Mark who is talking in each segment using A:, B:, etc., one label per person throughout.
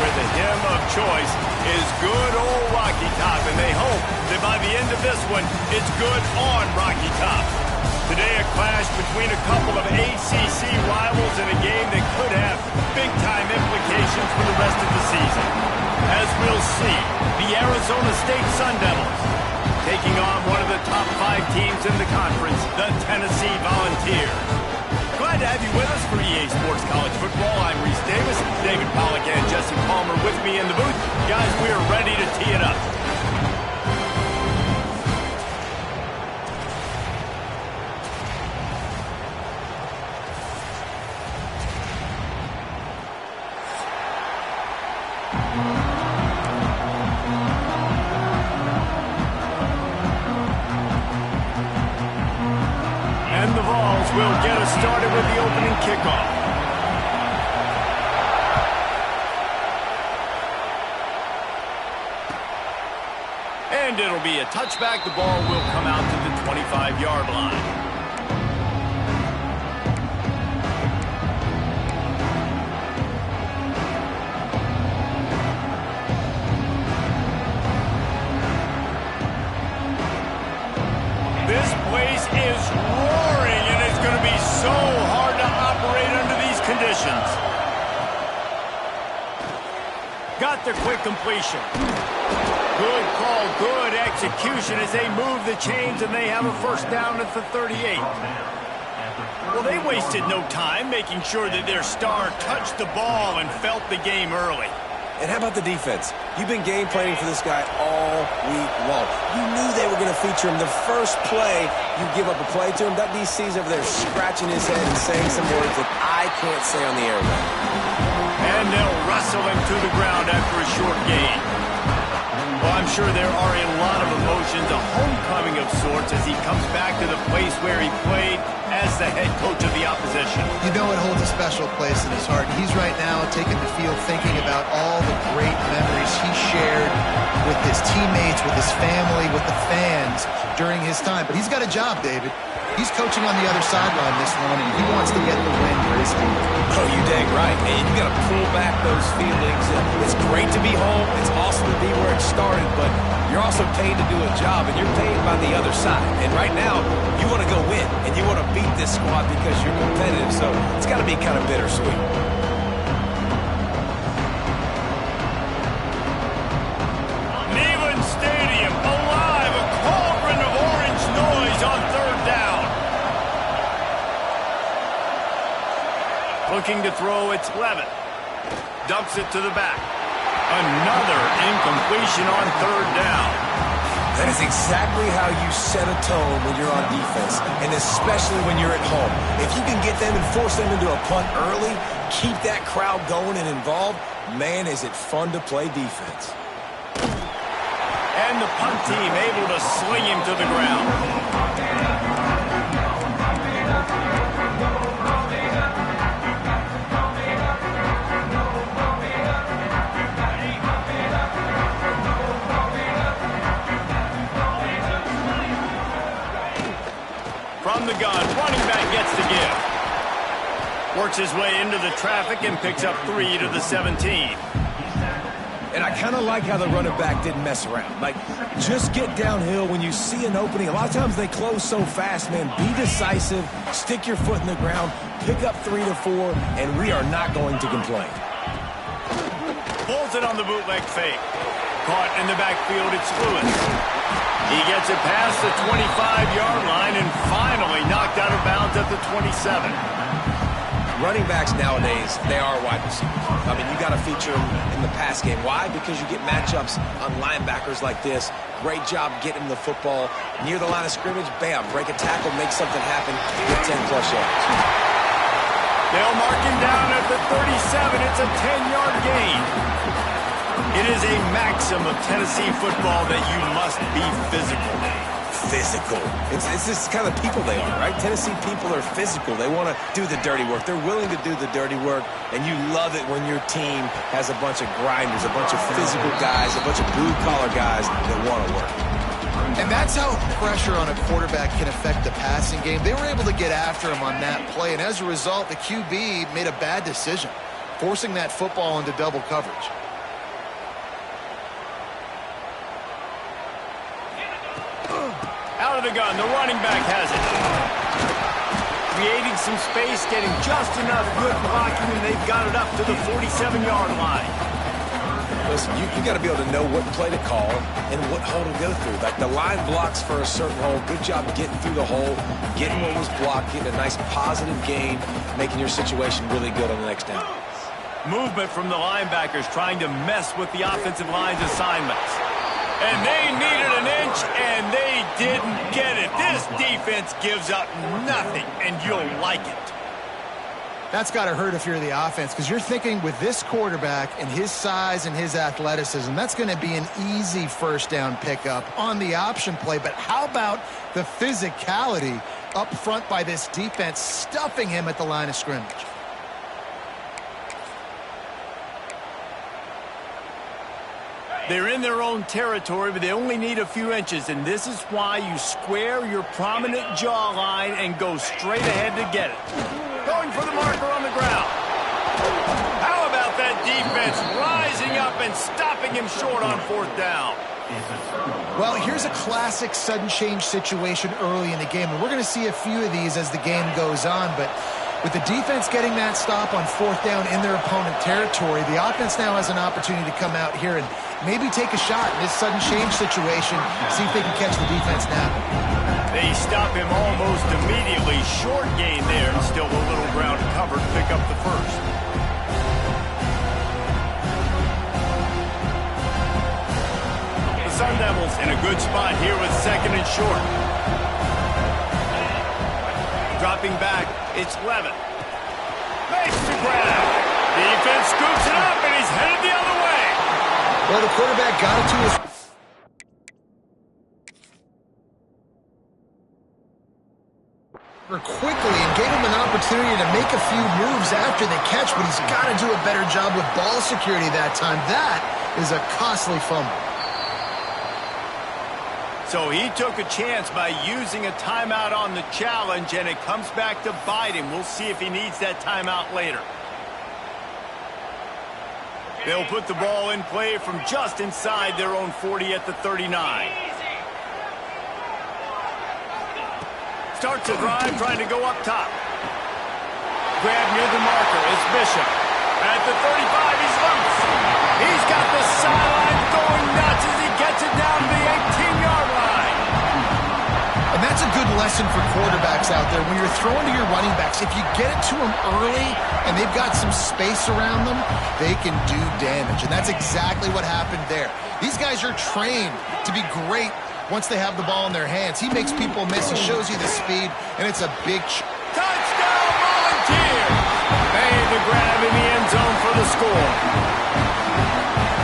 A: where the hymn of choice is good old Rocky Top, and they hope that by the end of this one, it's good on Rocky Top. Today, a clash between a couple of ACC rivals in a game that could have big-time implications for the rest of the season. As we'll see, the Arizona State Sun Devils taking on one of the top 5 teams in the conference, the Tennessee Volunteers. Glad to have you with us for EA Sports College Football. I'm Reese Davis, David Pollack and Jesse Palmer with me in the booth. Guys, we are ready to tee it up. And the Vols will get us started with the opening kickoff. And it'll be a touchback. The ball will come out to the 25-yard line. This place is roaring, and it's going to be so hard to operate under these conditions. Got the quick completion. Good call, good execution as they move the chains, and they have a first down at the 38. Well, they wasted no time making sure that their star touched the ball and felt the game early.
B: And how about the defense? You've been game planning for this guy all week long. You knew they were going to feature him. The first play, you give up a play to him. That DC's over there scratching his head and saying some words that I can't say on the airway.
A: And they'll wrestle him to the ground after a short gain. Well, I'm sure there are a lot of emotions, a homecoming of sorts as he comes back to the place where he played as the head coach of the opposition.
C: You know it holds a special place in his heart. He's right now taking the field thinking about all the great memories he shared with his teammates, with his family, with the fans during his time. But he's got a job, David. He's coaching on the other sideline this one, and he wants to get the win for his team.
B: Oh, you dang right, man. You got to pull back those feelings. It's great to be home. It's awesome to be where it started, but you're also paid to do a job, and you're paid by the other side. And right now, you want to go win, and you want to beat this squad because you're competitive, so it's got to be kind of bittersweet.
A: Neyland Stadium, alive, a cauldron of orange noise on third down. Looking to throw, it's Levitt. Dumps it to the back. Another incompletion on third down.
B: That is exactly how you set a tone when you're on defense, and especially when you're at home. If you can get them and force them into a punt early, keep that crowd going and involved, man, is it fun to play defense.
A: And the punt team able to sling him to the ground. From the gun, running back gets the give. Works his way into the traffic and picks up 3 to the 17.
B: And I kind of like how the running back didn't mess around. Like, just get downhill when you see an opening. A lot of times they close so fast, man. Be decisive, stick your foot in the ground, pick up 3 to 4, and we are not going to complain.
A: Pulls it on the bootleg fake. Caught in the backfield, it's Lewis. He gets it past the 25-yard line and finally knocked out of bounds at the 27.
B: Running backs nowadays, they are wide receivers. I mean, you got to feature them in the pass game. Why? Because you get matchups on linebackers like this. Great job getting the football near the line of scrimmage. Bam, break a tackle, make something happen, get 10-plus yards.
A: They'll mark him down at the 37. It's a 10-yard gain. It is a maxim of Tennessee football that you must be physical.
B: Physical. It's this kind of people they are, right? Tennessee people are physical. They want to do the dirty work. They're willing to do the dirty work, and you love it when your team has a bunch of grinders, a bunch of physical guys, a bunch of blue-collar guys that want to work.
C: And that's how pressure on a quarterback can affect the passing game. They were able to get after him on that play, and as a result, the QB made a bad decision, forcing that football into double coverage.
A: out of the gun. The running back has it. Creating some space, getting just enough good blocking, and they've got it up to the 47-yard line.
B: Listen, you got to be able to know what play to call and what hole to go through. Like the line blocks for a certain hole. Good job getting through the hole, getting what was blocked, getting a nice positive gain, making your situation really good on the next down.
A: Movement from the linebackers trying to mess with the offensive line's assignments. And they needed an inch, and they didn't get it. This defense gives up nothing, and you'll like it.
C: That's got to hurt if you're the offense, because you're thinking with this quarterback and his size and his athleticism, that's going to be an easy first down pickup on the option play. But how about the physicality up front by this defense, stuffing him at the line of scrimmage?
A: They're in their own territory, but they only need a few inches, and this is why you square your prominent jawline and go straight ahead to get it. Going for the marker on the ground. How about that defense rising up and stopping him short on fourth down?
C: Well, here's a classic sudden change situation early in the game, and we're going to see a few of these as the game goes on, but with the defense getting that stop on fourth down in their opponent territory, the offense now has an opportunity to come out here and maybe take a shot in this sudden change situation, see if they can catch the defense now.
A: They stop him almost immediately. Short gain there, and still a little ground covered to pick up the first. The Sun Devils in a good spot here with second and short. Dropping back, it's Levitt. Makes the grab. Defense scoops it up, and he's headed the other way.
C: Well, the quarterback got it to his quickly and gave him an opportunity to make a few moves after the catch, but he's got to do a better job with ball security that time. That is a costly fumble.
A: So he took a chance by using a timeout on the challenge, and it comes back to bite him. We'll see if he needs that timeout later. They'll put the ball in play from just inside their own 40 at the 39. Starts a drive trying to go up top. Grab near the marker is Bishop. At the 35, he's loose. He's got the sideline going nuts as he gets it down to the 18-yard line.
C: And that's a good lesson for quarterbacks out there. When you're throwing to your running backs, if you get it to them early and they've got some space around them, they can do damage. And that's exactly what happened there. These guys are trained to be great once they have the ball in their hands. He makes people miss. He shows you the speed, and it's a big
A: touchdown Volunteers! Made the grab in the end zone for the score.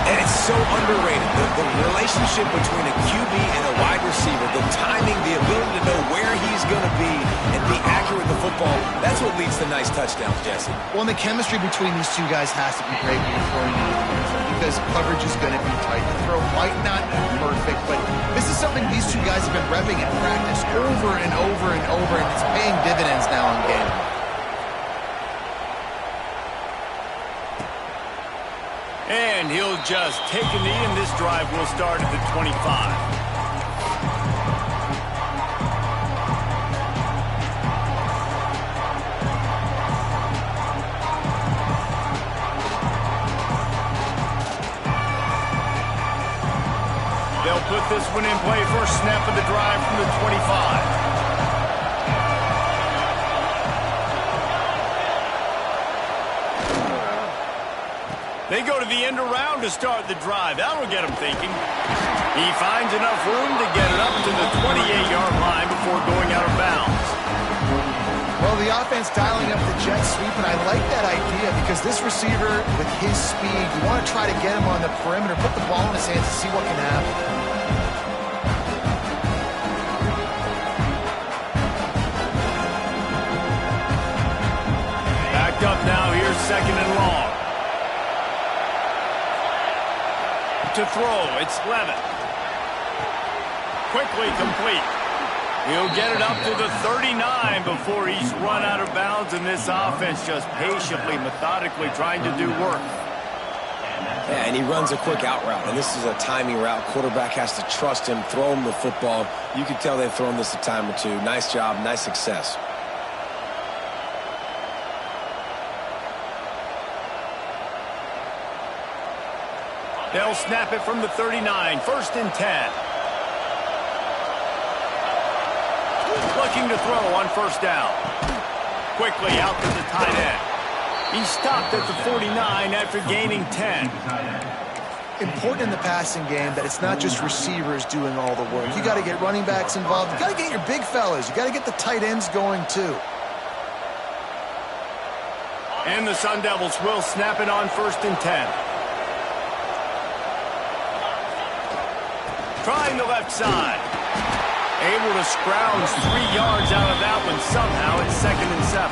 B: And it's so underrated. The relationship between a QB and a wide receiver, the timing, the ability to know where he's going to be and be accurate with the football, that's what leads to nice touchdowns, Jesse.
C: Well, and the chemistry between these two guys has to be great when you're throwing into the end zone because coverage is going to be tight. The throw might not be perfect, but this is something these two guys have been repping in practice over and over and over, and it's paying dividends now in game.
A: And he'll just take a knee, and this drive will start at the 25. They'll put this one in play. First snap of the drive from the 25. They go to the end around to start the drive. That'll get him thinking. He finds enough room to get it up to the 28-yard line before going out of bounds.
C: Well, the offense dialing up the jet sweep, and I like that idea because this receiver, with his speed, you want to try to get him on the perimeter, put the ball in his hands and see what can happen.
A: Backed up now. Here's second and long. To throw, it's Levitt. Quickly complete. He'll get it up to the 39 before he's run out of bounds, and this offense just patiently, methodically trying to do work.
B: Yeah, and he runs a quick out route, and this is a timing route. Quarterback has to trust him, throw him the football. You can tell they've thrown this a time or two. Nice job, nice success.
A: They'll snap it from the 39, 1st and 10. Looking to throw on 1st down. Quickly out to the tight end. He stopped at the 49 after gaining 10.
C: Important in the passing game that it's not just receivers doing all the work. You got to get running backs involved. You got to get your big fellas. You got to get the tight ends going too.
A: And the Sun Devils will snap it on 1st and 10. Trying the left side. Able to scrounge 3 yards out of that one somehow. It's 2nd and 7.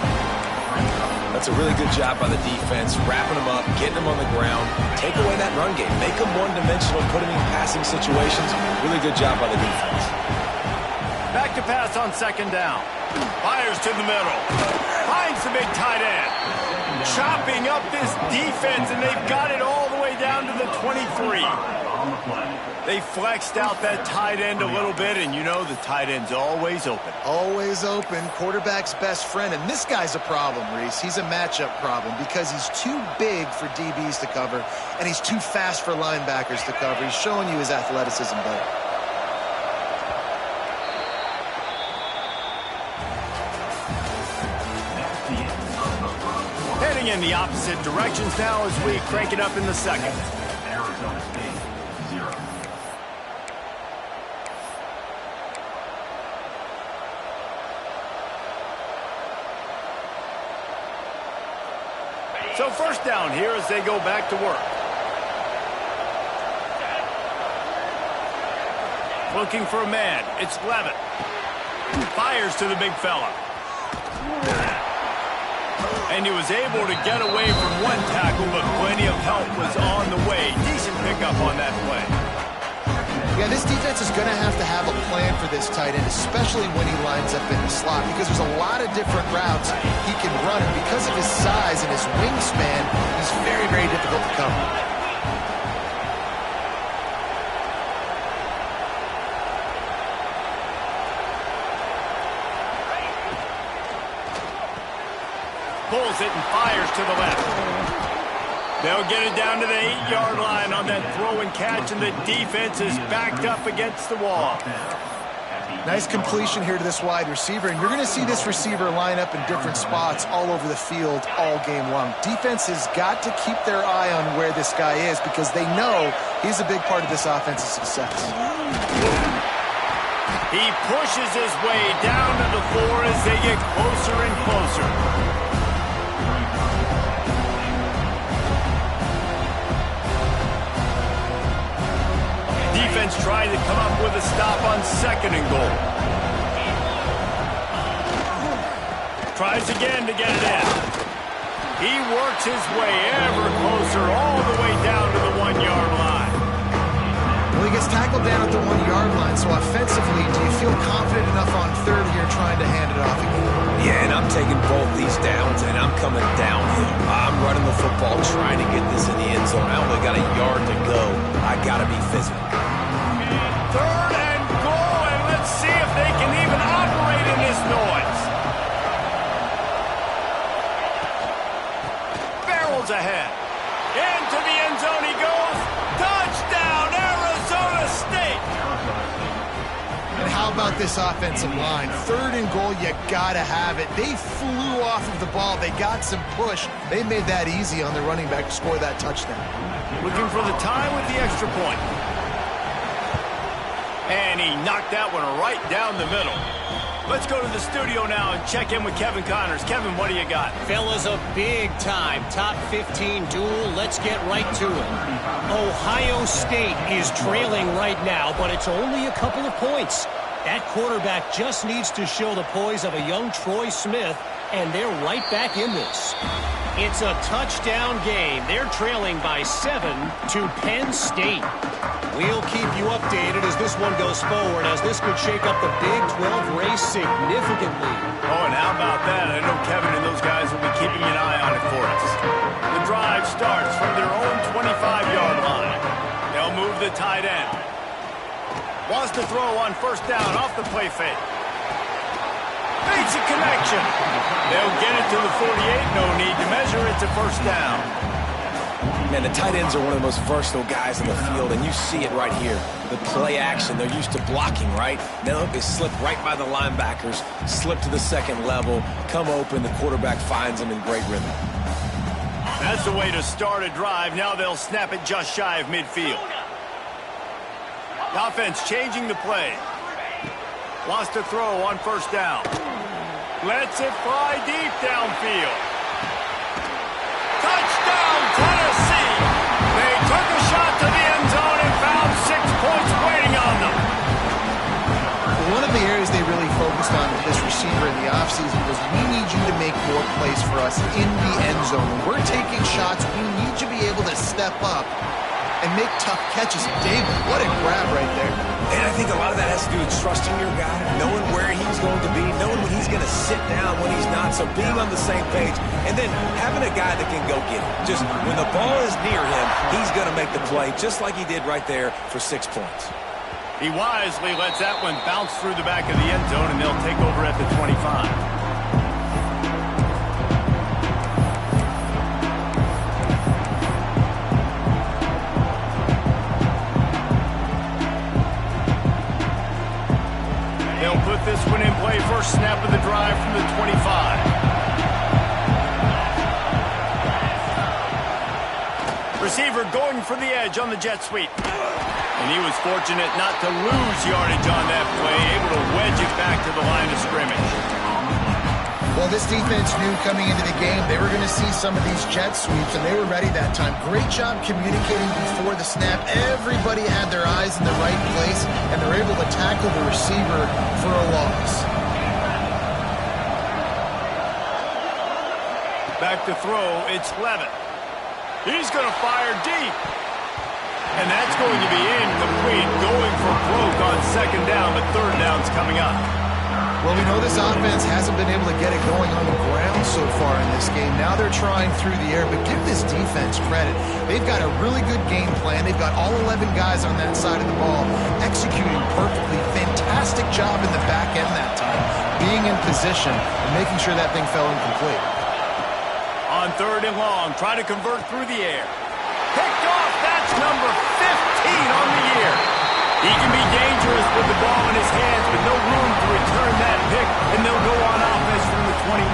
B: That's a really good job by the defense, wrapping them up, getting them on the ground. Take away that run game. Make them one-dimensional, put them in passing situations. Really good job by the defense.
A: Back to pass on 2nd down. Fires to the middle. Finds the big tight end. Chopping up this defense, and they've got it all the way down to the 23. They flexed out that tight end a little bit, and you know the tight end's always open.
C: Always open, quarterback's best friend. And this guy's a problem, Reese. He's a matchup problem because he's too big for DBs to cover, and he's too fast for linebackers to cover. He's showing you his athleticism better.
A: Heading in the opposite directions now as we crank it up in the 2nd. So 1st down here as they go back to work. Looking for a man. It's Levitt. Fires to the big fella. And he was able to get away from one tackle, but plenty of help was on the way. Decent pickup on that play.
C: Yeah, this defense is going to have a plan for this tight end, especially when he lines up in the slot, because there's a lot of different routes he can run, and because of his size and his wingspan, he's very, very difficult to cover.
A: Pulls it and fires to the left. They'll get it down to the 8-yard line on that throw and catch, and the defense is backed up against the wall.
C: Nice completion here to this wide receiver, and you're going to see this receiver line up in different spots all over the field all game long. Defense has got to keep their eye on where this guy is because they know he's a big part of this offense's success.
A: He pushes his way down to the floor as they get closer and closer. Defense trying to come up with a stop on 2nd and goal. Tries again to get it in. He works his way ever closer all the way down to the 1-yard line.
C: Well, he gets tackled down at the 1-yard line, so offensively, do you feel confident enough on 3rd here trying to hand it off again?
B: Yeah, and I'm taking both these downs, and I'm coming downhill. I'm running the football, trying to get this in the end zone. I only got a yard to go. I got to be physical.
A: 3rd and goal, and let's see if they can even operate in this noise. Barrels ahead. Into the end zone he goes. Touchdown, Arizona State.
C: And how about this offensive line? 3rd and goal, you got to have it. They flew off of the ball. They got some push. They made that easy on the running back to score that touchdown.
A: Looking for the tie with the extra point. And he knocked that one right down the middle. Let's go to the studio now and check in with Kevin Connors. Kevin, what do you got?
D: Fellas, a big-time top 15 duel. Let's get right to it. Ohio State is trailing right now, but it's only a couple of points. That quarterback just needs to show the poise of a young Troy Smith, and they're right back in this. It's a touchdown game. They're trailing by 7 to Penn State. We'll keep you updated as this one goes forward, as this could shake up the Big 12 race significantly.
A: Oh, and how about that? I know Kevin and those guys will be keeping an eye on it for us. The drive starts from their own 25-yard line. They'll move the tight end. Wants to throw on first down off the play fake. Makes a connection. They'll get it to the 48. No need to measure it to first down.
B: Man, the tight ends are one of the most versatile guys in the field, and you see it right here. The play action, they're used to blocking, right? Now they slip right by the linebackers, slip to the second level, come open, the quarterback finds them in great rhythm.
A: That's the way to start a drive. Now they'll snap it just shy of midfield. The offense changing the play. Wants to throw on first down. Lets it fly deep downfield. Touchdown, Tennessee! They took a shot to the end zone and found 6 points waiting on them.
C: One of the areas they really focused on with this receiver in the offseason was, we need you to make more plays for us in the end zone. When we're taking shots, we need you to be able to step up and make tough catches. David, what a grab right there.
B: And I think a lot of that has to do with trusting your guy, knowing where he's going to be, knowing when he's going to sit down, when he's not, so being on the same page, and then having a guy that can go get it. Just when the ball is near him, he's going to make the play, just like he did right there for 6 points.
A: He wisely lets that one bounce through the back of the end zone, and they'll take over at the 25. They'll put this one in play. First snap of the drive from the 25. Receiver going for the edge on the jet sweep. And he was fortunate not to lose yardage on that play, able to wedge it back to the line of scrimmage.
C: Well, this defense knew coming into the game they were going to see some of these jet sweeps, and they were ready that time. Great job communicating before the snap. Everybody had their eyes in the right place, and they're able to tackle the receiver for a loss.
A: Back to throw, it's Levitt. He's going to fire deep. And that's going to be incomplete, going for broke on second down, but third down's coming up.
C: Well, we know this offense hasn't been able to get it going on the ground so far in this game. Now they're trying through the air, but give this defense credit. They've got a really good game plan. They've got all 11 guys on that side of the ball executing perfectly. Fantastic job in the back end that time, being in position and making sure that thing fell incomplete.
A: On third and long, trying to convert through the air. Picked off, that's number 15 on the year. He can be dangerous with the ball in his hands, but no room to return that pick, and they'll go on offense from the 21.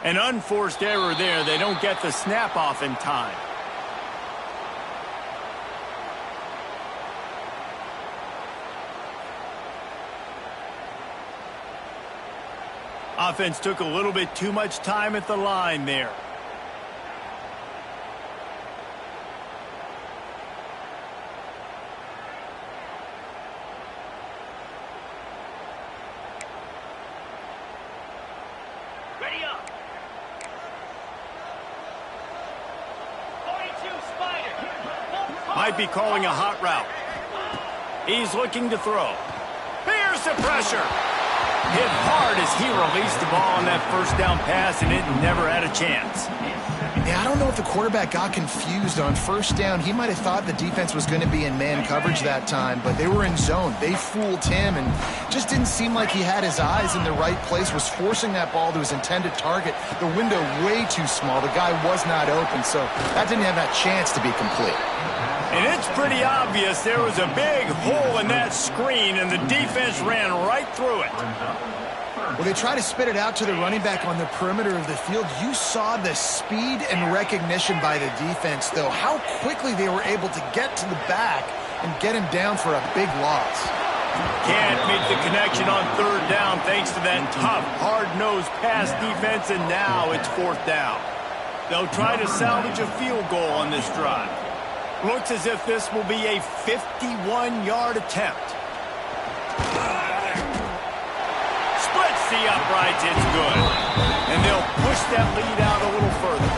A: An unforced error there. They don't get the snap off in time. Offense took a little bit too much time at the line there. Might be calling a hot route. He's looking to throw. Here's the pressure. Hit hard as he released the ball on that first down pass, and it never had a chance.
C: Yeah, I don't know if the quarterback got confused on first down. He might have thought the defense was going to be in man coverage that time, but they were in zone. They fooled him and just didn't seem like he had his eyes in the right place, was forcing that ball to his intended target. The window way too small. The guy was not open, so that didn't have that chance to be complete.
A: And it's pretty obvious there was a big hole in that screen, and the defense ran right through it.
C: Well, they try to spit it out to the running back on the perimeter of the field. You saw the speed and recognition by the defense, though. How quickly they were able to get to the back and get him down for a big loss.
A: Can't make the connection on third down thanks to that tough, hard-nosed pass defense, and now it's fourth down. They'll try to salvage a field goal on this drive. Looks as if this will be a 51-yard attempt. Splits the uprights, it's good. And they'll push that lead out a little further.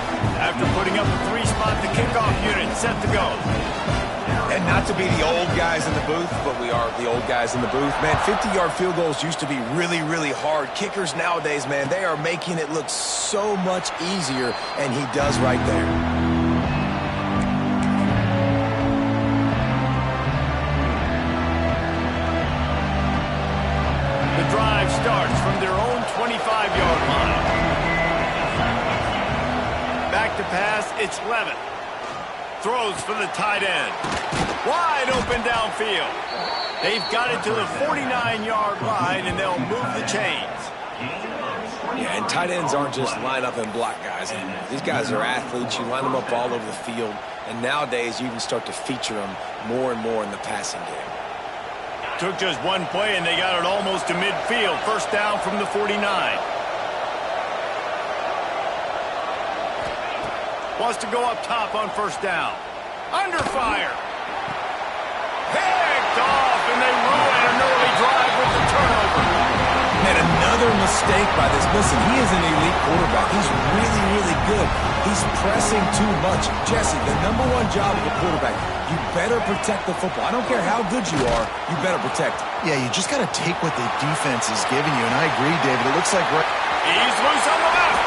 A: After putting up a 3-spot, the kickoff unit set to go.
B: And not to be the old guys in the booth, but we are the old guys in the booth. Man, 50-yard field goals used to be really, really hard. Kickers nowadays, man, they are making it look so much easier, and he does right there.
A: The drive starts from their own 25-yard line. Back to pass, it's Levin. Throws for the tight end. Wide open downfield. They've got it to the 49-yard line, and they'll move the chains.
B: Yeah, and tight ends aren't just line up and block guys anymore. These guys are athletes. You line them up all over the field, and nowadays you can start to feature them more and more in the passing game.
A: Took just one play, and they got it almost to midfield. First down from the 49. Wants to go up top on first down. Under fire. Picked off, and they ruin an early drive with the turnover.
B: And another mistake by this. Listen, he is an elite quarterback. He's really, really good. He's pressing too much. Jesse, the #1 job of a quarterback, you better protect the football. I don't care how good you are, you better protect it.
C: Yeah, you just got to take what the defense is giving you, and I agree, David. It looks like
A: he's loose on the left.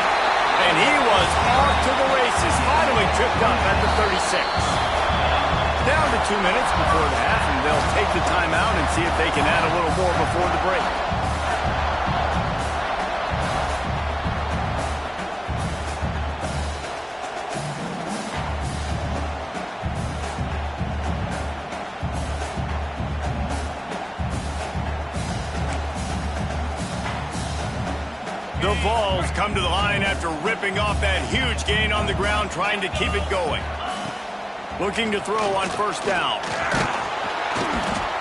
A: And he was off to the races, finally tripped up at the 36. Down to 2 minutes before the half, and they'll take the timeout and see if they can add a little more before the break. The Vols come to the line after ripping off that huge gain on the ground, trying to keep it going. Looking to throw on first down.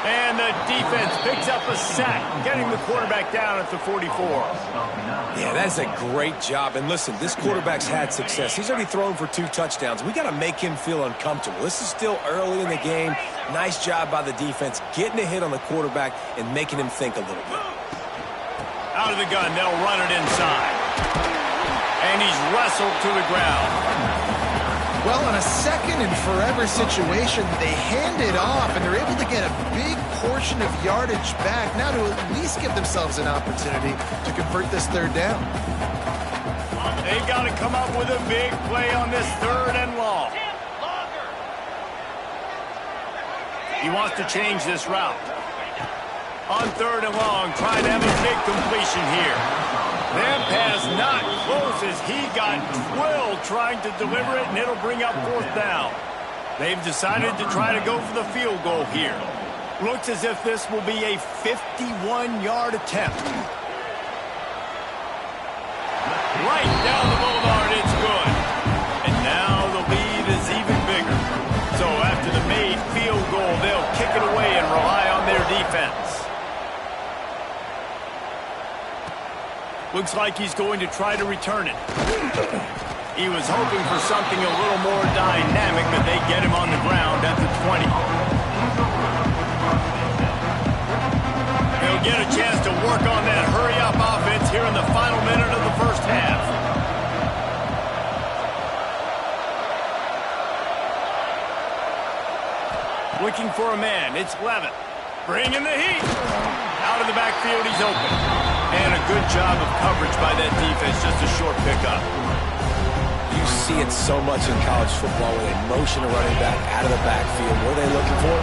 A: And the defense picks up a sack, getting the quarterback down at the 44.
B: Yeah, that's a great job. And listen, this quarterback's had success. He's already thrown for 2 touchdowns. We got to make him feel uncomfortable. This is still early in the game. Nice job by the defense, getting a hit on the quarterback and making him think a little bit.
A: Out of the gun, they'll run it inside. And he's wrestled to the ground.
C: Well, in a second and forever situation, they hand it off, and they're able to get a big portion of yardage back now to at least give themselves an opportunity to convert this third down.
A: They've got to come up with a big play on this 3rd and long. He wants to change this route. On 3rd and long, trying to have a big completion here. That pass not close as he got drilled trying to deliver it, and it'll bring up 4th down. They've decided to try to go for the field goal here. Looks as if this will be a 51-yard attempt. Right down the boulevard, it's good. And now the lead is even bigger. So after the made field goal, they'll kick it away and rely on their defense. Looks like he's going to try to return it. He was hoping for something a little more dynamic, but they get him on the ground at the 20. He'll get a chance to work on that hurry-up offense here in the final minute of the first half. Looking for a man, it's Levin. Bringing the heat. Out of the backfield, he's open. And a good job of coverage by that defense, just a short pickup.
B: You see it so much in college football where they motion a running back out of the backfield. What are they looking for?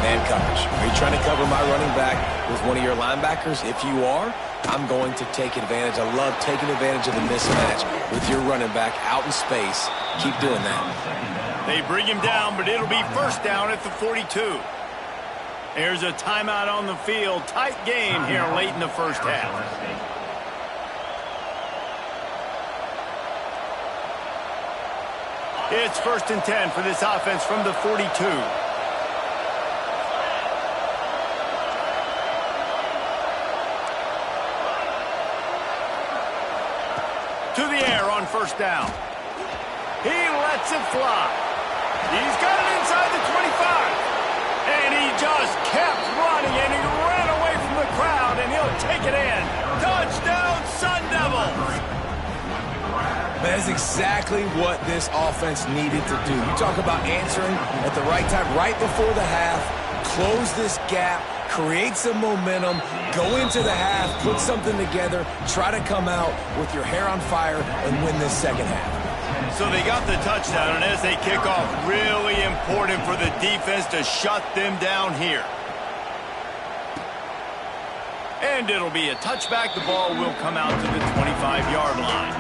B: Man coverage. Are you trying to cover my running back with one of your linebackers? If you are, I'm going to take advantage. I love taking advantage of the mismatch with your running back out in space. Keep doing that.
A: They bring him down, but it'll be first down at the 42. There's a timeout on the field. Tight game here late in the first half. It's 1st and 10 for this offense from the 42. To the air on first down. He lets it fly. He's got it inside the 25. And he just kept running, and he ran away from the crowd, and he'll take it in. Touchdown, Sun Devils!
B: That's exactly what this offense needed to do. You talk about answering at the right time, right before the half, close this gap, create some momentum, go into the half, put something together, try to come out with your hair on fire and win this second half.
A: So they got the touchdown, and as they kick off, really important for the defense to shut them down here. And it'll be a touchback. The ball will come out to the 25-yard line.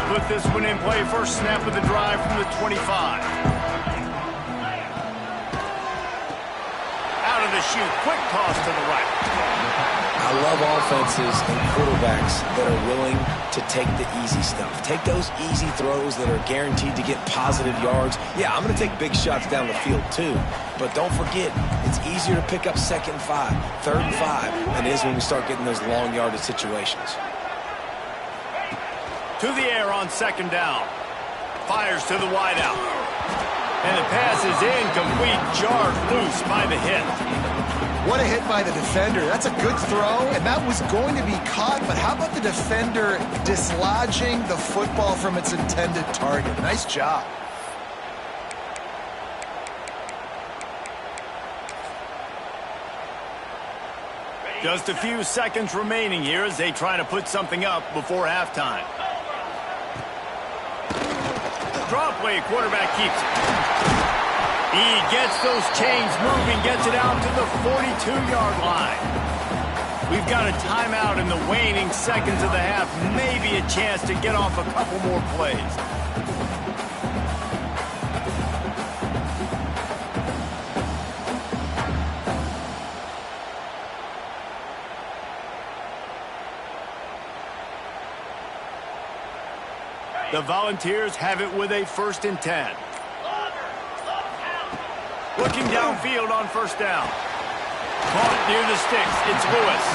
A: Put this one in play. First snap of the drive from the 25. Out of the chute. Quick toss to the right.
B: I love offenses and quarterbacks that are willing to take the easy stuff. Take those easy throws that are guaranteed to get positive yards. Yeah, I'm going to take big shots down the field too. But don't forget, it's easier to pick up 2nd and 5, 3rd and 5 than it is when we start getting those long yardage situations.
A: To the air on 2nd down. Fires to the wideout. And the pass is incomplete. Jarred loose by the hit.
C: What a hit by the defender. That's a good throw, and that was going to be caught, but how about the defender dislodging the football from its intended target? Nice job.
A: Just a few seconds remaining here as they try to put something up before halftime. Draw play, quarterback keeps it. He gets those chains moving, gets it out to the 42-yard line. We've got a timeout in the waning seconds of the half. Maybe a chance to get off a couple more plays. The Volunteers have it with a 1st and 10. Looking downfield on 1st down. Caught near the sticks. It's Lewis.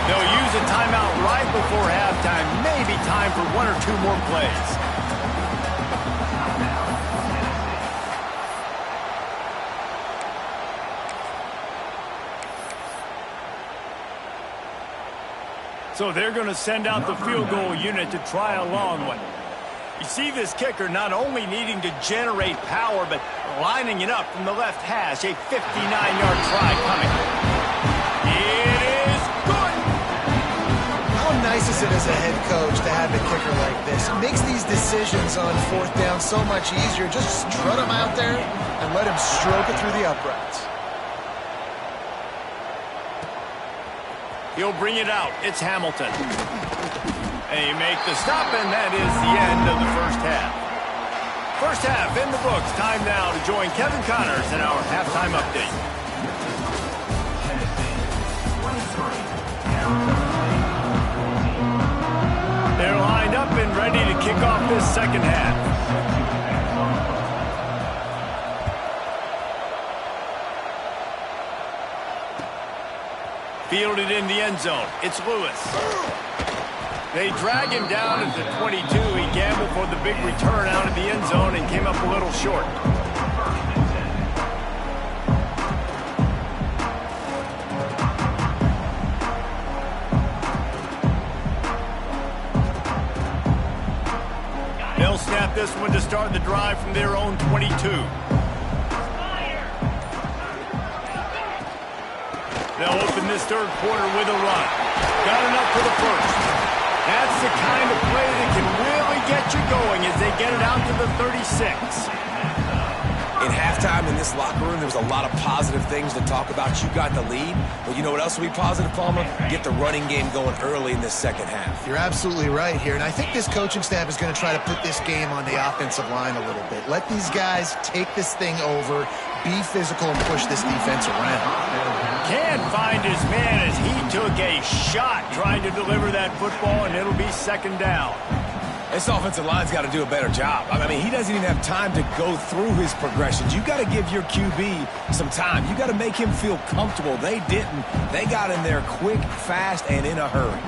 A: They'll use a timeout right before halftime. Maybe time for 1 or 2 more plays. So they're going to send out the field goal unit to try a long one. You see this kicker not only needing to generate power, but lining it up from the left hash. A 59-yard try coming. It is good!
C: How nice is it as a head coach to have a kicker like this? It makes these decisions on 4th down so much easier. Just strut him out there and let him stroke it through the uprights.
A: He'll bring it out. It's Hamilton. They make the stop, and that is the end of the 1st half. 1st half in the books. Time now to join Kevin Connors in our halftime update. They're lined up and ready to kick off this 2nd half. Fielded in the end zone. It's Lewis. They drag him down at the 22. He gambled for the big return out of the end zone and came up a little short. They'll snap this one to start the drive from their own 22. They'll open this 3rd quarter with a run. Got enough for the 1st. That's the kind of play that can really get you going as they get it out to the 36.
B: In halftime in this locker room, there was a lot of positive things to talk about. You got the lead, but you know what else will be positive, Palmer? Get the running game going early in this 2nd half.
C: You're absolutely right here, and I think this coaching staff is going to try to put this game on the offensive line a little bit. Let these guys take this thing over, be physical and push this defense around.
A: Can't find his man as he took a shot trying to deliver that football, and it'll be second down.
B: This offensive line's got to do a better job. I mean, he doesn't even have time to go through his progressions. You got to give your QB some time. You got to make him feel comfortable. They didn't. They got in there quick, fast, and in a hurry.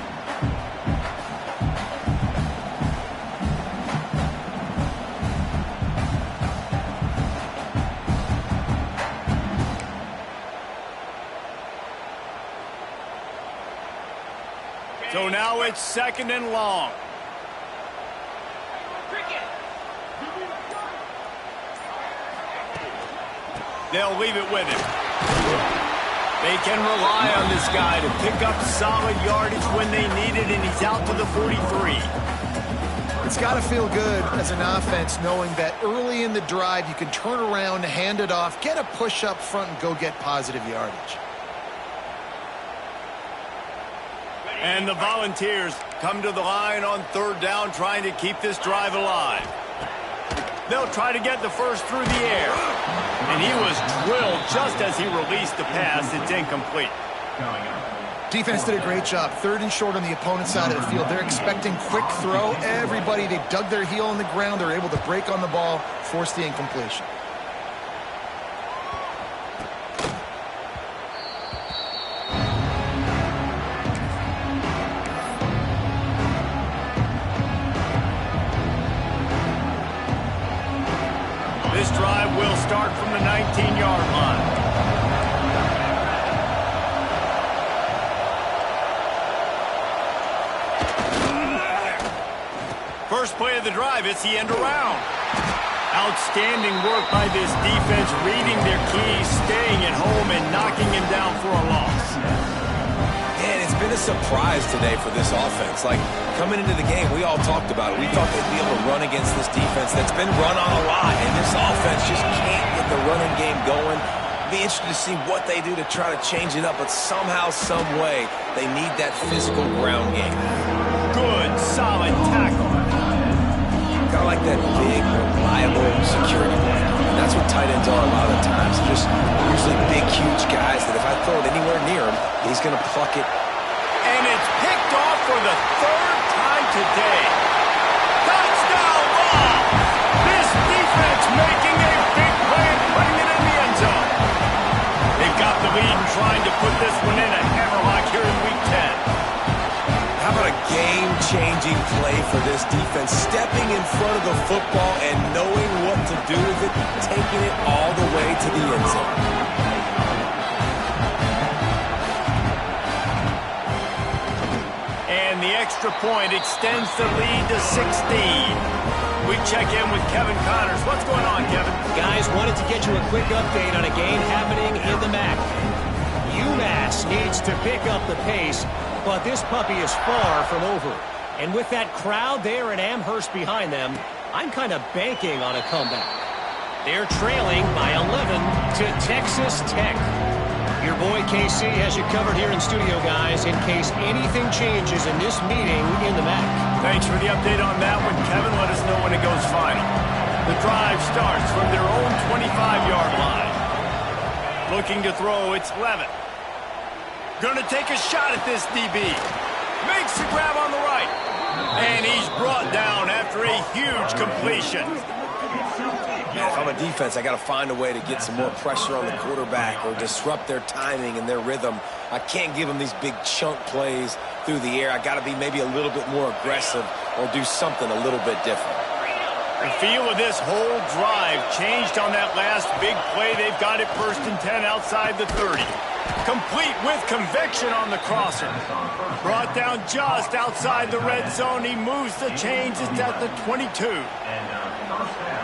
A: So now it's second and long. They'll leave it with him. They can rely on this guy to pick up solid yardage when they need it, and he's out to the 43.
C: It's got to feel good as an offense knowing that early in the drive you can turn around, hand it off, get a push up front, and go get positive yardage.
A: And the Volunteers come to the line on third down, trying to keep this drive alive. They'll try to get the first through the air. And he was drilled just as he released the pass. It's incomplete.
C: Defense did a great job. Third and short on the opponent's side of the field. They're expecting quick throw. Everybody, they dug their heel on the ground. They're able to break on the ball, force the incompletion.
A: This drive will start from the 19-yard line. First play of the drive, it's the end around. Outstanding work by this defense, reading their keys, staying at home, and knocking him down for a loss.
B: And it's been a surprise today for this offense. Like, coming into the game, we all talked about it. We thought they'd be able to run against this defense that's been run on a lot, and this offense just can't get the running game going. Be interested to see what they do to try to change it up, but somehow, some way, they need that physical ground game.
A: Good, solid tackle.
B: Kind of like that big, reliable security blanket. And that's what tight ends are a lot of the times. They're just usually big, huge guys that if I throw it anywhere near him, he's going to pluck it.
A: And it's picked off for the third time today. Touchdown ball! This defense making a big play and putting it in the end zone. They've got the lead and trying to put this one in a hammerlock here in Week 10.
B: How about a game-changing play for this defense? Stepping in front of the football and knowing what to do with it, taking it all the way to the end zone.
A: And the extra point extends the lead to 16. We check in with Kevin Connors. What's going on, Kevin?
D: Guys, wanted to get you a quick update on a game happening in the MAC. UMass needs to pick up the pace, but this puppy is far from over. And with that crowd there at Amherst behind them, I'm kind of banking on a comeback. They're trailing by 11 to Texas Tech. Your boy KC has you covered here in studio, guys, in case anything changes in this meeting in the MAC.
A: Thanks for the update on that one, Kevin. Let us know when it goes final. The drive starts from their own 25-yard line. Looking to throw, it's Levitt. Gonna take a shot at this DB. Makes the grab on the right. And he's brought down after a huge completion.
B: If I'm a defense, I got to find a way to get some more pressure on the quarterback or disrupt their timing and their rhythm. I can't give them these big chunk plays through the air. I got to be maybe a little bit more aggressive or do something a little bit different.
A: The feel of this whole drive changed on that last big play. They've got it first and 10 outside the 30. Complete with conviction on the crosser. Brought down just outside the red zone. He moves the chains. It's at the 22.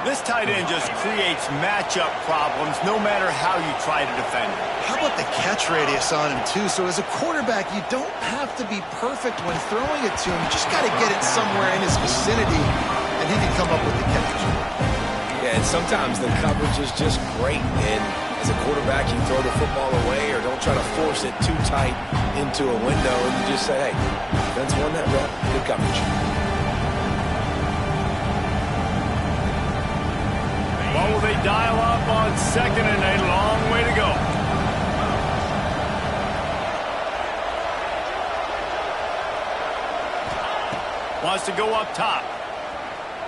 A: This tight end just creates matchup problems no matter how you try to defend him.
C: How about the catch radius on him, too? So as a quarterback, you don't have to be perfect when throwing it to him. You just got to get it somewhere in his vicinity, and he can come up with the catch.
B: Yeah, and sometimes the coverage is just great. And as a quarterback, you throw the football away or don't try to force it too tight into a window, and you just say, hey, defense won that rep. Good coverage.
A: What will they dial up on 2nd and 8? Wants to go up top.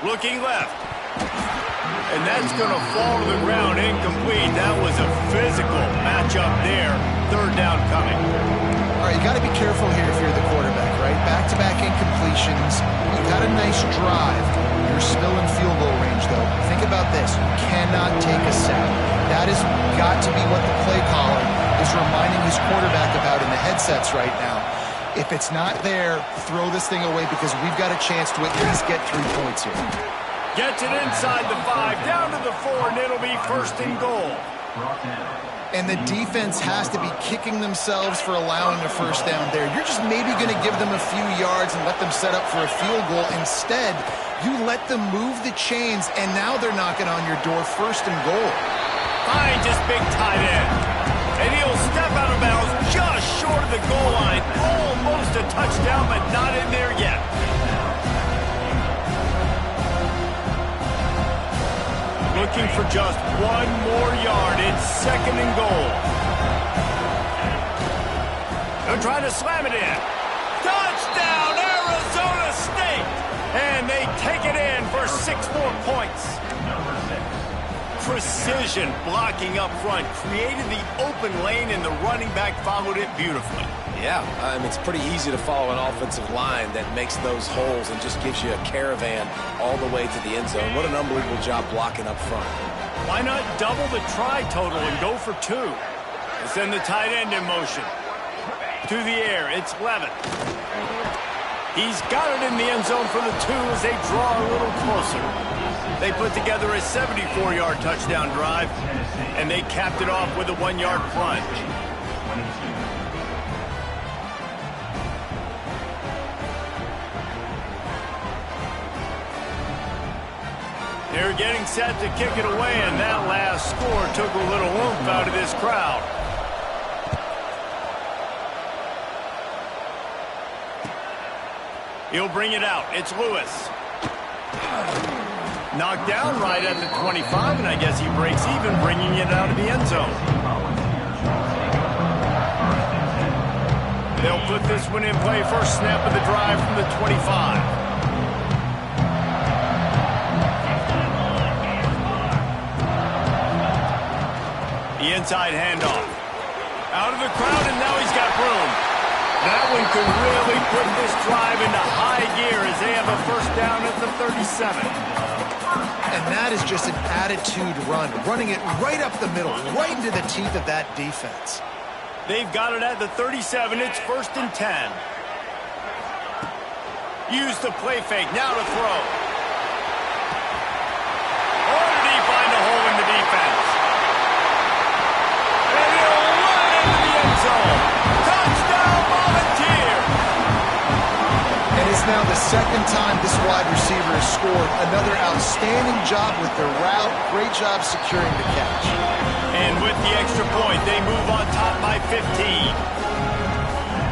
A: Looking left. And that's going to fall to the ground incomplete. That was a physical matchup there. Third down coming.
C: All right, you got to be careful here if you're the quarterback, right? Back-to-back incompletions. You got a nice drive. You're still in field goal range, though. Think about this. You cannot take a sack. That has got to be what the play caller is reminding his quarterback about in the headsets right now. If it's not there, throw this thing away because we've got a chance to at least get 3 points here.
A: Gets it inside the 5, down to the 4, and it'll be first and goal.
C: And the defense has to be kicking themselves for allowing a first down there. You're just maybe going to give them a few yards and let them set up for a field goal. Instead, you let them move the chains, and now they're knocking on your door first and goal.
A: Finds his big tight end. And he'll step out of bounds just short of the goal line. Almost a touchdown, but not in there yet. Looking for just 1 more yard. It's second and goal. They're trying to slam it in. Touchdown, Arizona State! And they take it in for 6 more points. Precision blocking up front. Created the open lane, and the running back followed it beautifully.
B: Yeah, I mean, it's pretty easy to follow an offensive line that makes those holes and just gives you a caravan all the way to the end zone. What an unbelievable job blocking up front.
A: Why not double the try total and go for 2? They send the tight end in motion. To the air, it's Levitt. He's got it in the end zone for the 2 as they draw a little closer. They put together a 74-yard touchdown drive, and they capped it off with a 1-yard plunge. They're getting set to kick it away, and that last score took a little oomph out of this crowd. He'll bring it out. It's Lewis. Knocked down right at the 25, and I guess he breaks even, bringing it out of the end zone. They'll put this one in play. First snap of the drive from the 25. The inside handoff. Out of the crowd, and now he's got room. That one could really put this drive into high gear as they have a first down at the 37.
C: And that is just an attitude run, running it right up the middle, right into the teeth of that defense.
A: They've got it at the 37. It's first and 10. Use the play fake. Now to throw. Or did he find a hole in the defense? And he'll run into the end zone. Touchdown, Volunteer!
C: And it's now the second time this wide receiver has scored. Another outstanding job with the route. Great job securing the catch.
A: And with the extra point, they move on top by 15.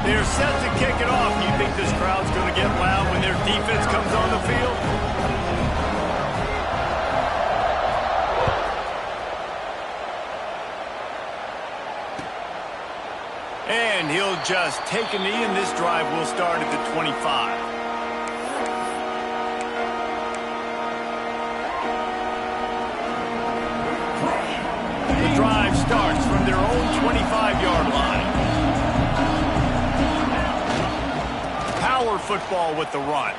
A: They're set to kick it off. You think this crowd's going to get loud when their defense comes on the field? And he'll just take a knee, and this drive will start at the 25. The drive starts from their own 25-yard line. Power football with the run.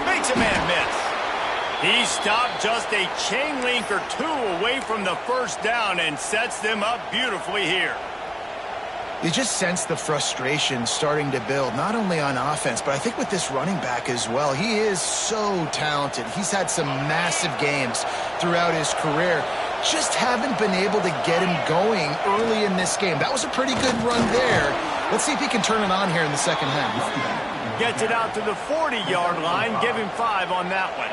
A: Makes a man miss. He stopped just a chain link or 2 away from the first down and sets them up beautifully here.
C: You just sense the frustration starting to build, not only on offense, but I think with this running back as well. He is so talented. He's had some massive games throughout his career. Just haven't been able to get him going early in this game. That was a pretty good run there. Let's see if he can turn it on here in the second half.
A: Gets it out to the 40-yard line. Give him 5 on that one.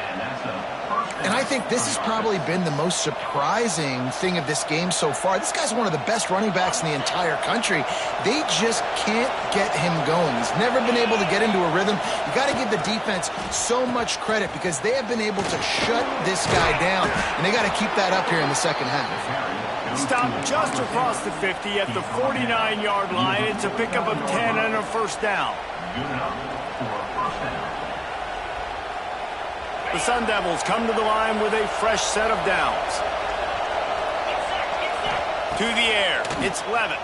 C: And I think this has probably been the most surprising thing of this game so far. This guy's one of the best running backs in the entire country. They just can't get him going. He's never been able to get into a rhythm. You got to give the defense so much credit because they have been able to shut this guy down, and they got to keep that up here in the second half.
A: Stopped just across the 50 at the 49-yard line. It's a pickup of 10 and a first down. The Sun Devils come to the line with a fresh set of downs. To the air, it's Levitt.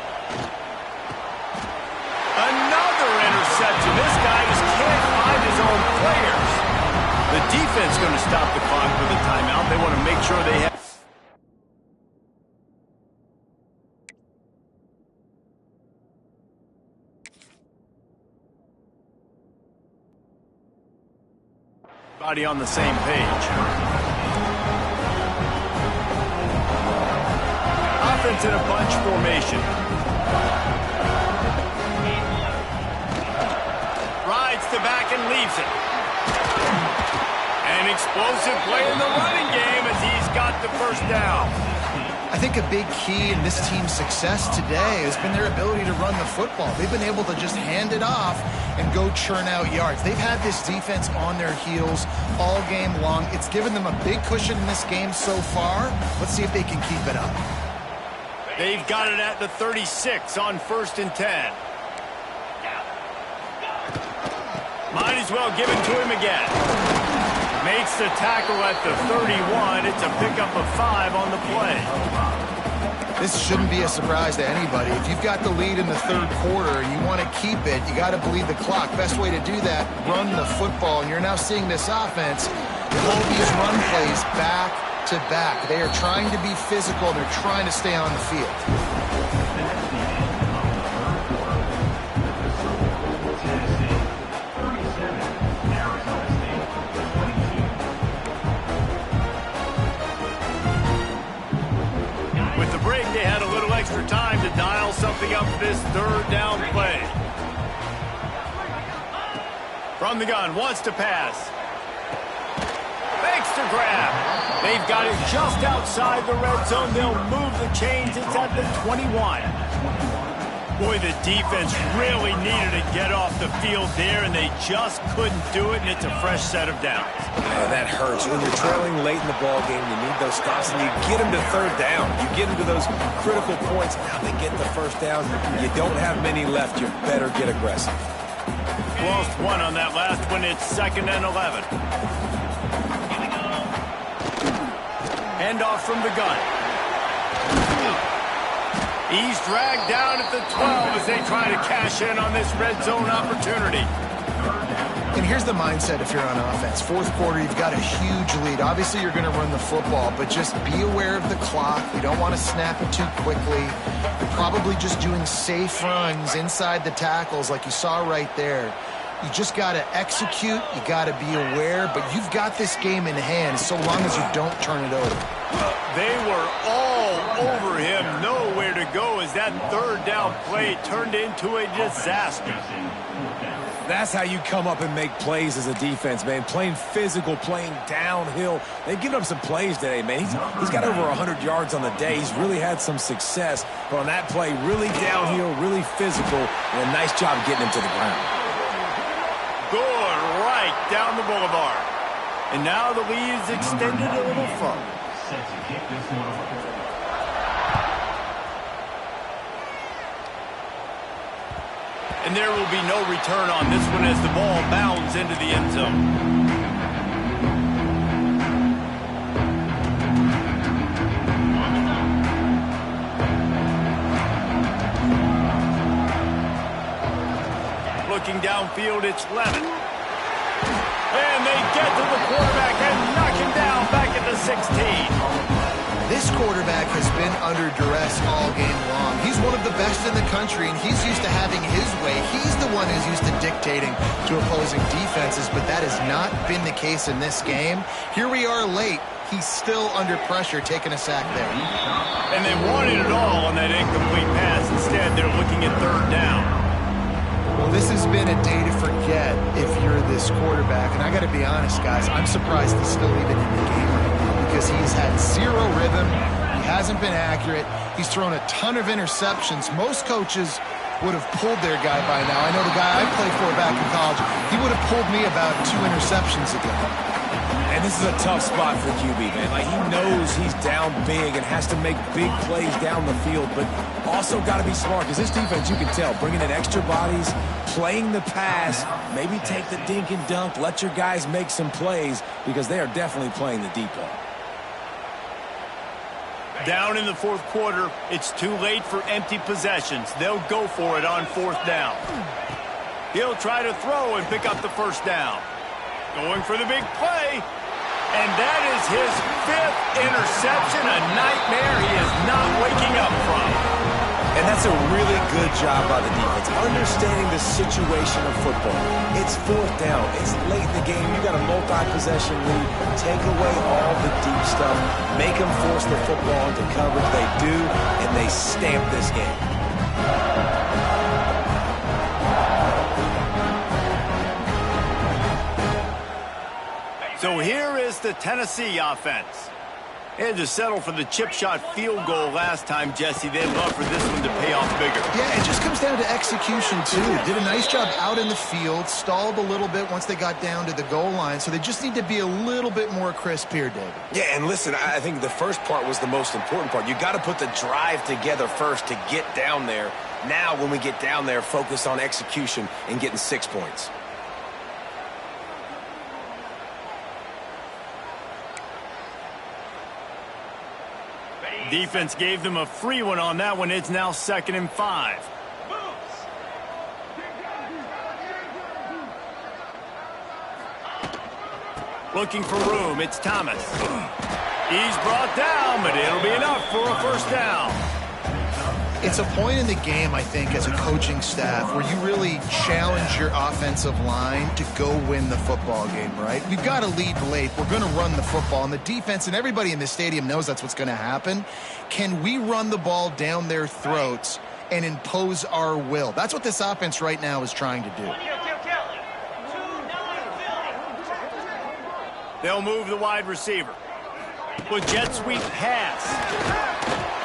A: Another interception. This guy just can't find his own players. The defense going to stop the clock with a timeout. They want to make sure they have... Body on the same page. Offense in a bunch formation. Rides to back and leaves it. An explosive play in the running game as he's got the first down.
C: I think a big key in this team's success today has been their ability to run the football. They've been able to just hand it off and go churn out yards. They've had this defense on their heels all game long. It's given them a big cushion in this game so far. Let's see if they can keep it up.
A: They've got it at the 36 on 1st and 10. Might as well give it to him again. Makes the tackle at the 31. It's a pickup of 5 on the play.
C: This shouldn't be a surprise to anybody. If you've got the lead in the third quarter and you want to keep it, you got to bleed the clock. Best way to do that, run the football. And you're now seeing this offense pull these run plays back to back. They are trying to be physical. They're trying to stay on the field.
A: They had a little extra time to dial something up for this third down play. From the gun, wants to pass. Fakes to grab. They've got it just outside the red zone. They'll move the chains. It's at the 21. Boy, the defense really needed to get off the field there, and they just couldn't do it, and it's a fresh set of downs.
B: Yeah, that hurts. When you're trailing late in the ball game, you need those stops, and you get them to third down. You get them to those critical points. Now they get the first down. You don't have many left. You better get aggressive.
A: Lost one on that last one. It's 2nd and 11. Handoff from the gun. He's dragged down at the 12 as they try to cash in on this red zone opportunity.
C: And here's the mindset if you're on offense. Fourth quarter, you've got a huge lead. Obviously, you're going to run the football, but just be aware of the clock. You don't want to snap it too quickly. You're probably just doing safe runs inside the tackles like you saw right there. You just got to execute. You got to be aware, but you've got this game in hand so long as you don't turn it over.
A: They were all over him. Nowhere to go as that third down play turned into a disaster.
B: That's how you come up and make plays as a defense, man. Playing physical, playing downhill. They've given up some plays today, man. He's got over 100 yards on the day. He's really had some success. But on that play, really downhill, really physical, and a nice job getting him to the ground.
A: Good right down the boulevard. And now the lead is extended a little further. And there will be no return on this one as the ball bounds into the end zone. Looking downfield, it's Levitt. And they get to the quarterback and knock him down back at the 16.
C: This quarterback has been under duress all game long. He's one of the best in the country, and he's used to having his way. He's the one who's used to dictating to opposing defenses, but that has not been the case in this game. Here we are late. He's still under pressure, taking a sack there.
A: And they wanted it all on that incomplete pass. Instead, they're looking at third down.
C: Well, this has been a day to forget if you're this quarterback. And I got to be honest, guys, I'm surprised he's still even in the game right now because he's had zero rhythm. He hasn't been accurate. He's thrown a ton of interceptions. Most coaches would have pulled their guy by now. I know the guy I played for back in college, he would have pulled me about 2 interceptions ago.
B: And this is a tough spot for QB, man. Like, he knows he's down big and has to make big plays down the field, but also got to be smart because this defense, you can tell, bringing in extra bodies, playing the pass, maybe take the dink and dunk, let your guys make some plays because they are definitely playing the deep ball.
A: Down in the fourth quarter, it's too late for empty possessions. They'll go for it on fourth down. He'll try to throw and pick up the first down. Going for the big play. And that is his 5th interception, a nightmare he is not waking up from.
B: And that's a really good job by the defense, understanding the situation of football. It's fourth down. It's late in the game. You got a multi-possession lead. Take away all the deep stuff. Make them force the football into coverage. They do, and they stamp this game.
A: So here is the Tennessee offense. They had to settle for the chip shot field goal last time, Jesse. They'd love for this one to pay off bigger.
C: Yeah, it just comes down to execution, too. Did a nice job out in the field, stalled a little bit once they got down to the goal line, so they just need to be a little bit more crisp here, David.
B: Yeah, and listen, I think the first part was the most important part. You got to put the drive together first to get down there. Now, when we get down there, focus on execution and getting 6 points.
A: Defense gave them a free one on that one. It's now 2nd and 5. Looking for room. It's Thomas. He's brought down, but it'll be enough for a first down.
C: It's a point in the game, I think, as a coaching staff where you really challenge your offensive line to go win the football game, right? We've got to lead late. We're going to run the football, and the defense and everybody in the stadium knows that's what's going to happen. Can we run the ball down their throats and impose our will? That's what this offense right now is trying to do.
A: They'll move the wide receiver. With jet sweep pass.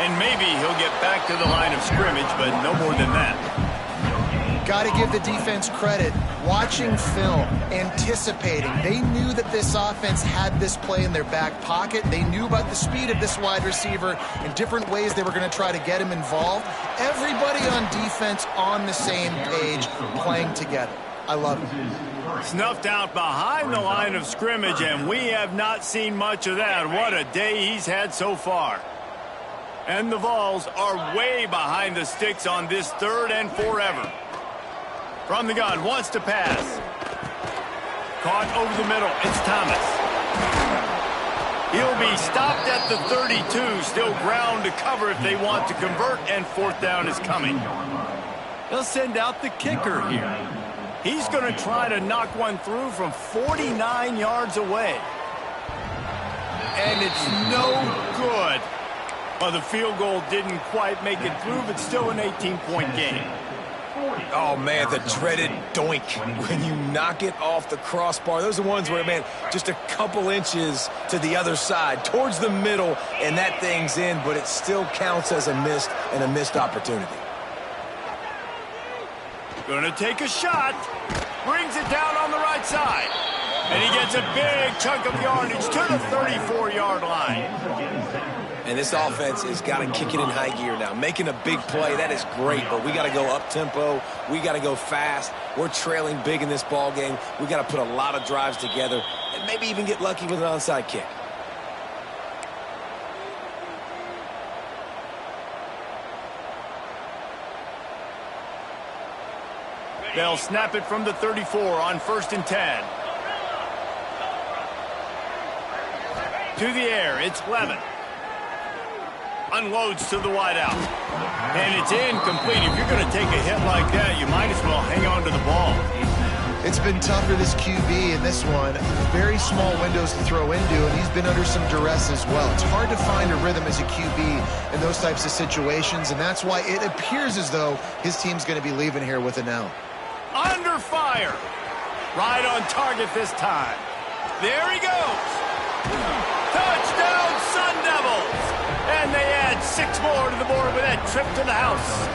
A: And maybe he'll get back to the line of scrimmage, but no more than that.
C: Got to give the defense credit. Watching film, anticipating. They knew that this offense had this play in their back pocket. They knew about the speed of this wide receiver and different ways they were going to try to get him involved. Everybody on defense on the same page, playing together. I love it.
A: Snuffed out behind the line of scrimmage, and we have not seen much of that. What a day he's had so far. And the Vols are way behind the sticks on this 3rd and forever. From the gun, wants to pass. Caught over the middle, it's Thomas. He'll be stopped at the 32, still ground to cover if they want to convert, and 4th down is coming. They'll send out the kicker here. He's going to try to knock one through from 49 yards away. And it's no good. Well, the field goal didn't quite make it through, but still an 18-point game.
B: Oh, man, the dreaded doink when you knock it off the crossbar. Those are the ones where, man, just a couple inches to the other side, towards the middle, and that thing's in, but it still counts as a missed opportunity.
A: Gonna take a shot. Brings it down on the right side. And he gets a big chunk of yardage to the 34-yard line.
B: And this offense has got to kick it in high gear now. Making a big play, that is great, but we got to go up-tempo. We got to go fast. We're trailing big in this ball game. We got to put a lot of drives together and maybe even get lucky with an onside kick.
A: They'll snap it from the 34 on 1st and 10. To the air, it's Levin. Unloads to the wideout. And it's incomplete. If you're going to take a hit like that, you might as well hang on to the ball.
C: It's been tough for this QB in this one. Very small windows to throw into, and he's been under some duress as well. It's hard to find a rhythm as a QB in those types of situations, and that's why it appears as though his team's going to be leaving here with an L.
A: Under fire. Right on target this time. There he goes. Touchdown, Sun Devils. And they add 6 more to the board with that trip to the house.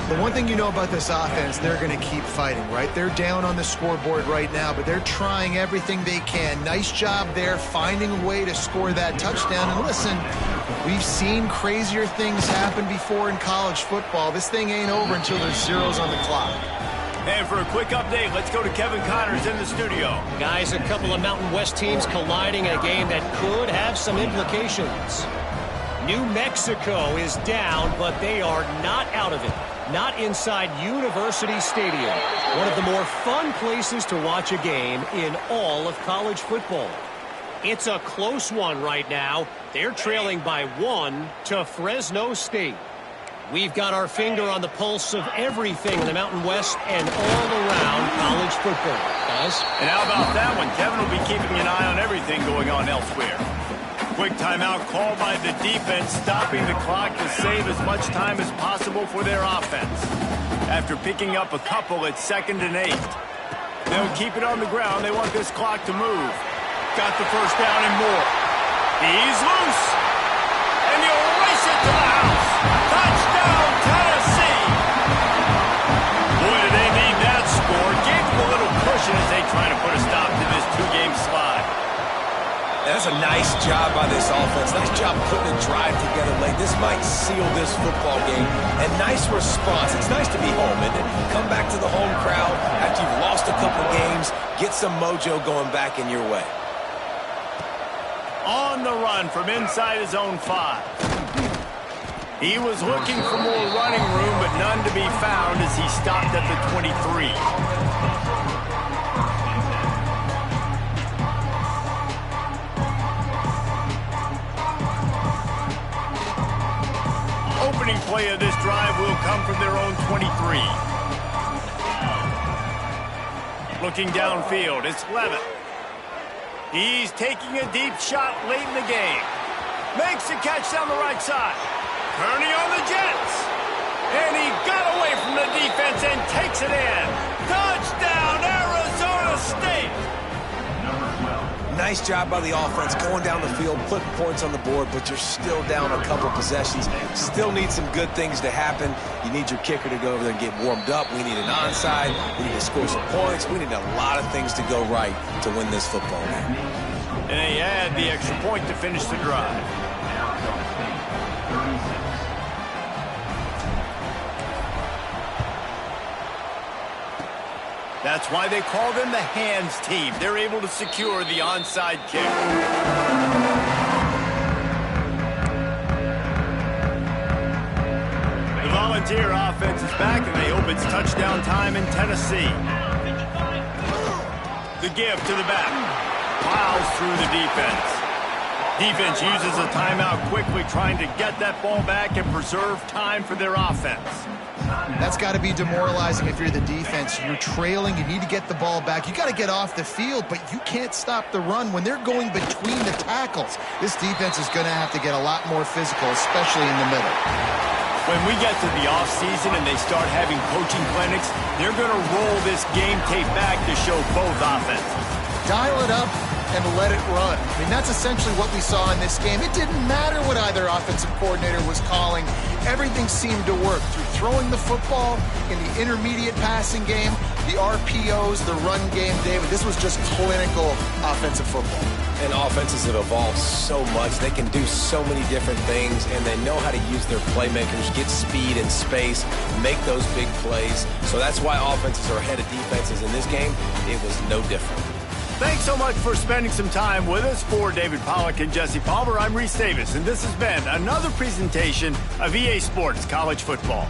C: The one thing you know about this offense, they're going to keep fighting, right? They're down on the scoreboard right now, but they're trying everything they can. Nice job there, finding a way to score that touchdown. And listen, We've seen crazier things happen before in college football. This thing ain't over until there's zeros on the clock.
A: And for a quick update, let's go to Kevin Connors in the studio.
D: Guys, a couple of Mountain West teams colliding in a game that could have some implications. New Mexico is down, but they are not out of it. Not inside University Stadium, one of the more fun places to watch a game in all of college football. It's a close one right now. They're trailing by 1 to Fresno State. We've got our finger on the pulse of everything in the Mountain West and all around college football. Guys?
A: And how about that one? Kevin will be keeping an eye on everything going on elsewhere. Quick timeout called by the defense, stopping the clock to save as much time as possible for their offense. After picking up a couple at 2nd and 8. They'll keep it on the ground. They want this clock to move. Got the first down and more. He's loose. And he'll race it to the house. Touchdown, Tennessee. Boy, do they need that score. Gave them a little cushion as they try to put a stop to this 2-game slide.
B: That's a nice job by this offense. Nice job putting a drive together late. This might seal this football game. And nice response. It's nice to be home, isn't it? Come back to the home crowd after you've lost a couple games. Get some mojo going back in your way.
A: On the run from inside his own 5. He was looking for more running room, but none to be found as he stopped at the 23. Opening play of this drive will come from their own 23. Looking downfield, it's Levitt. He's taking a deep shot late in the game. Makes the catch down the right side. Kearney on the Jets. And he got away from the defense and takes it in. Touchdown, Arizona State.
B: Nice job by the offense going down the field, putting points on the board, but you're still down a couple possessions. Still need some good things to happen. You need your kicker to go over there and get warmed up. We need an onside. We need to score some points. We need a lot of things to go right to win this football game.
A: And they add the extra point to finish the drive. That's why they call them the hands team. They're able to secure the onside kick. The Volunteer offense is back, and they hope it's touchdown time in Tennessee. The give to the back. Plows through the defense. Defense uses a timeout quickly, trying to get that ball back and preserve time for their offense.
C: That's got to be demoralizing if you're the defense. You're trailing. You need to get the ball back. You got to get off the field, but you can't stop the run when they're going between the tackles. This defense is going to have to get a lot more physical, especially in the middle.
A: When we get to the offseason and they start having coaching clinics, they're going to roll this game tape back to show both offenses.
C: Dial it up and let it run. I mean, that's essentially what we saw in this game. It didn't matter what either offensive coordinator was calling. Everything seemed to work through throwing the football in the intermediate passing game, the RPOs, the run game. David, this was just clinical offensive football.
B: And offenses have evolved so much. They can do so many different things, and they know how to use their playmakers, get speed and space, make those big plays. So that's why offenses are ahead of defenses in this game. It was no different.
A: Thanks so much for spending some time with us. For David Pollack and Jesse Palmer, I'm Reese Davis, and this has been another presentation of EA Sports College Football.